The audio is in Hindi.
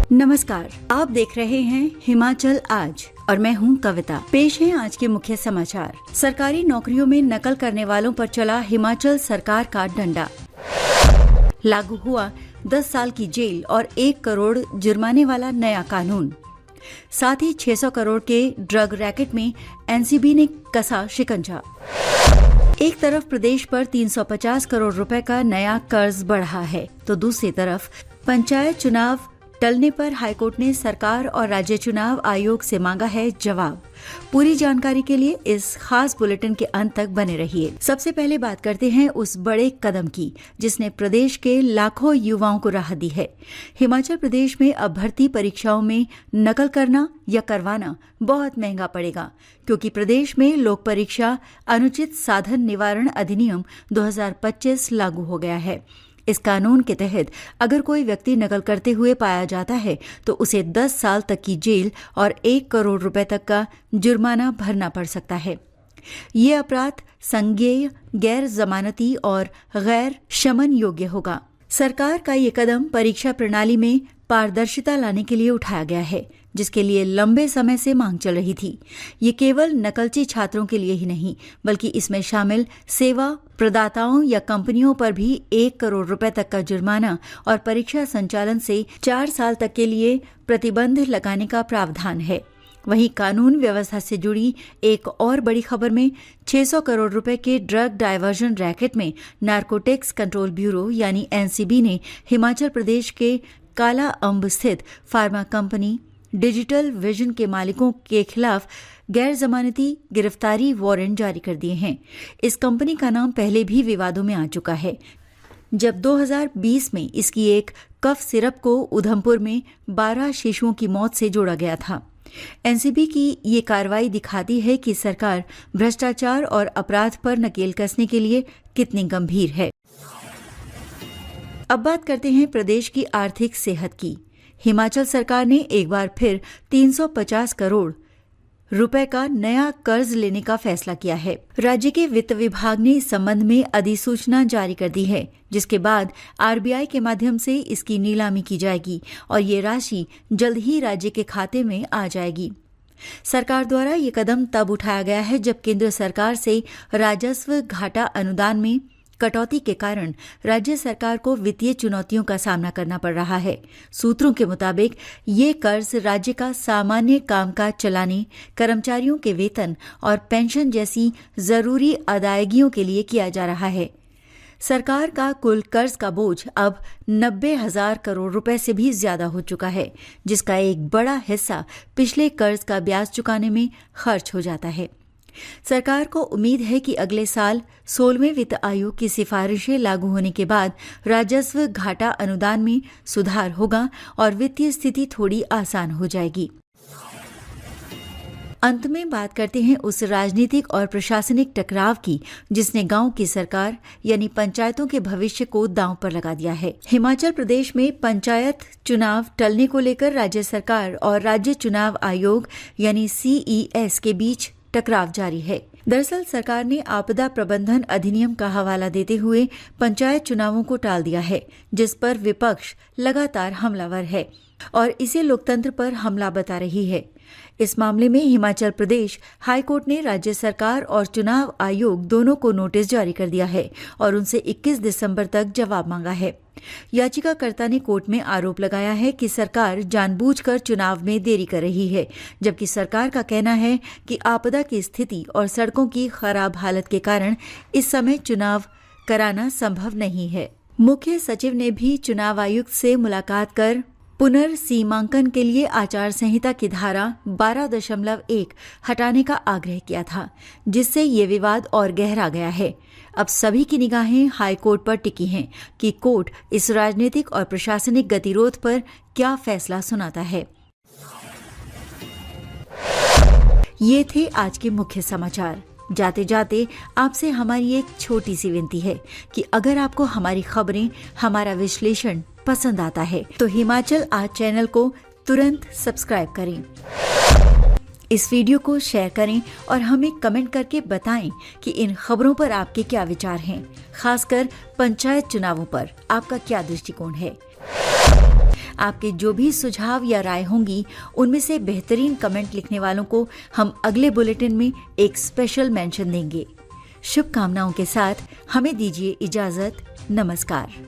नमस्कार, आप देख रहे हैं हिमाचल आज और मैं हूं कविता। पेश है आज के मुख्य समाचार। सरकारी नौकरियों में नकल करने वालों पर चला हिमाचल सरकार का डंडा। लागू हुआ 10 साल की जेल और 1 करोड़ जुर्माने वाला नया कानून। साथ ही 600 करोड़ के ड्रग रैकेट में एनसीबी ने कसा शिकंजा। एक तरफ प्रदेश पर 350 करोड़ रुपए का नया कर्ज बढ़ा है, तो दूसरी तरफ पंचायत चुनाव टलने पर हाईकोर्ट ने सरकार और राज्य चुनाव आयोग से मांगा है जवाब। पूरी जानकारी के लिए इस खास बुलेटिन के अंत तक बने रहिए। सबसे पहले बात करते हैं उस बड़े कदम की जिसने प्रदेश के लाखों युवाओं को राहत दी है। हिमाचल प्रदेश में अब भर्ती परीक्षाओं में नकल करना या करवाना बहुत महंगा पड़ेगा, क्योंकि प्रदेश में लोक परीक्षा अनुचित साधन निवारण अधिनियम 2025 लागू हो गया है। इस कानून के तहत अगर कोई व्यक्ति नकल करते हुए पाया जाता है तो उसे 10 साल तक की जेल और 1 करोड़ रुपए तक का जुर्माना भरना पड़ सकता है। ये अपराध संज्ञेय, गैर जमानती और गैर शमन योग्य होगा। सरकार का ये कदम परीक्षा प्रणाली में पारदर्शिता लाने के लिए उठाया गया है, जिसके लिए लंबे समय से मांग चल रही थी। ये केवल नकलची छात्रों के लिए ही नहीं, बल्कि इसमें शामिल सेवा प्रदाताओं या कंपनियों पर भी 1 करोड़ रुपए तक का जुर्माना और परीक्षा संचालन से 4 साल तक के लिए प्रतिबंध लगाने का प्रावधान है। वहीं कानून व्यवस्था से जुड़ी एक और बड़ी खबर में 600 करोड़ रुपए के ड्रग डायवर्जन रैकेट में नारकोटिक्स कंट्रोल ब्यूरो यानी एनसीबी ने हिमाचल प्रदेश के काला अम्ब स्थित फार्मा कंपनी डिजिटल विजन के मालिकों के खिलाफ गैर जमानती गिरफ्तारी वारंट जारी कर दिए हैं। इस कंपनी का नाम पहले भी विवादों में आ चुका है, जब 2020 में इसकी एक कफ सिरप को उधमपुर में 12 शिशुओं की मौत से जोड़ा गया था। एनसीबी की ये कार्रवाई दिखाती है कि सरकार भ्रष्टाचार और अपराध पर नकेल कसने के लिए कितनी गंभीर है। अब बात करते हैं प्रदेश की आर्थिक सेहत की। हिमाचल सरकार ने एक बार फिर 350 करोड़ रुपए का नया कर्ज लेने का फैसला किया है। राज्य के वित्त विभाग ने इस संबंध में अधिसूचना जारी कर दी है, जिसके बाद आरबीआई के माध्यम से इसकी नीलामी की जाएगी और ये राशि जल्द ही राज्य के खाते में आ जाएगी। सरकार द्वारा ये कदम तब उठाया गया है जब केंद्र सरकार से राजस्व घाटा अनुदान में कटौती के कारण राज्य सरकार को वित्तीय चुनौतियों का सामना करना पड़ रहा है। सूत्रों के मुताबिक ये कर्ज राज्य का सामान्य कामकाज चलाने, कर्मचारियों के वेतन और पेंशन जैसी जरूरी अदायगियों के लिए किया जा रहा है। सरकार का कुल कर्ज का बोझ अब 90,000 करोड़ रुपए से भी ज्यादा हो चुका है, जिसका एक बड़ा हिस्सा पिछले कर्ज का ब्याज चुकाने में खर्च हो जाता है। सरकार को उम्मीद है कि अगले साल 16वें वित्त आयोग की सिफारिशें लागू होने के बाद राजस्व घाटा अनुदान में सुधार होगा और वित्तीय स्थिति थोड़ी आसान हो जाएगी। अंत में बात करते हैं उस राजनीतिक और प्रशासनिक टकराव की जिसने गांव की सरकार यानी पंचायतों के भविष्य को दांव पर लगा दिया है। हिमाचल प्रदेश में पंचायत चुनाव टलने को लेकर राज्य सरकार और राज्य चुनाव आयोग यानी CES के बीच टकराव जारी है। दरअसल सरकार ने आपदा प्रबंधन अधिनियम का हवाला देते हुए पंचायत चुनावों को टाल दिया है, जिस पर विपक्ष लगातार हमलावर है और इसे लोकतंत्र पर हमला बता रही है। इस मामले में हिमाचल प्रदेश हाईकोर्ट ने राज्य सरकार और चुनाव आयोग दोनों को नोटिस जारी कर दिया है और उनसे 21 दिसंबर तक जवाब मांगा है। याचिकाकर्ता ने कोर्ट में आरोप लगाया है कि सरकार जानबूझकर चुनाव में देरी कर रही है, जबकि सरकार का कहना है कि आपदा की स्थिति और सड़कों की खराब हालत के कारण इस समय चुनाव कराना संभव नहीं है। मुख्य सचिव ने भी चुनाव आयुक्त से मुलाकात कर पुनर्सीमांकन के लिए आचार संहिता की धारा 12.1 हटाने का आग्रह किया था, जिससे ये विवाद और गहरा गया है। अब सभी की निगाहें हाईकोर्ट पर टिकी हैं कि कोर्ट इस राजनीतिक और प्रशासनिक गतिरोध पर क्या फैसला सुनाता है। ये थे आज के मुख्य समाचार। जाते जाते आपसे हमारी एक छोटी सी विनती है कि अगर आपको हमारी खबरें, हमारा विश्लेषण पसंद आता है तो हिमाचल आज चैनल को तुरंत सब्सक्राइब करें। इस वीडियो को शेयर करें और हमें कमेंट करके बताएं कि इन खबरों पर आपके क्या विचार हैं, खासकर पंचायत चुनावों पर आपका क्या दृष्टिकोण है। आपके जो भी सुझाव या राय होंगी, उनमें से बेहतरीन कमेंट लिखने वालों को हम अगले बुलेटिन में एक स्पेशल मेंशन देंगे। शुभकामनाओं के साथ हमें दीजिए इजाजत। नमस्कार।